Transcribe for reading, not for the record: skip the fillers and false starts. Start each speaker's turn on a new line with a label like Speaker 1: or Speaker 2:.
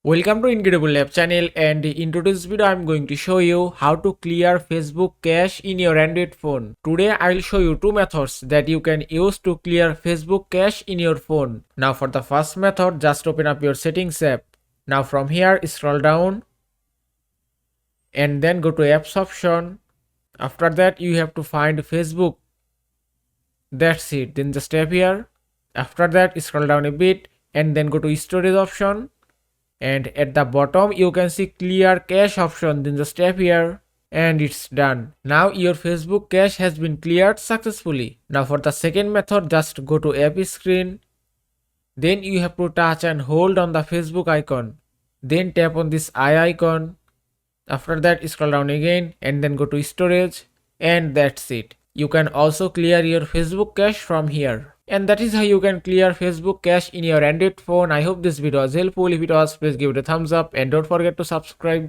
Speaker 1: Welcome to Incredible Lab channel, and in today's video I'm going to show you how to clear Facebook cache in your Android phone. Today I will show you two methods that you can use to clear Facebook cache in your phone. Now for the first method, just open up your settings app. Now from here scroll down and then go to apps option. After that you have to find Facebook. That's it. Then just tap here. After that scroll down a bit and then go to storage option. And at the bottom you can see clear cache option. Then just tap here and it's done. Now your Facebook cache has been cleared successfully. Now for the second method, just go to app screen. Then you have to touch and hold on the Facebook icon. Then tap on this eye icon. After that scroll down again and then go to storage, and that's it. You can also clear your Facebook cache from here. And that is how you can clear Facebook cache in your Android phone. I hope this video was helpful. If it was, please give it a thumbs up and don't forget to subscribe.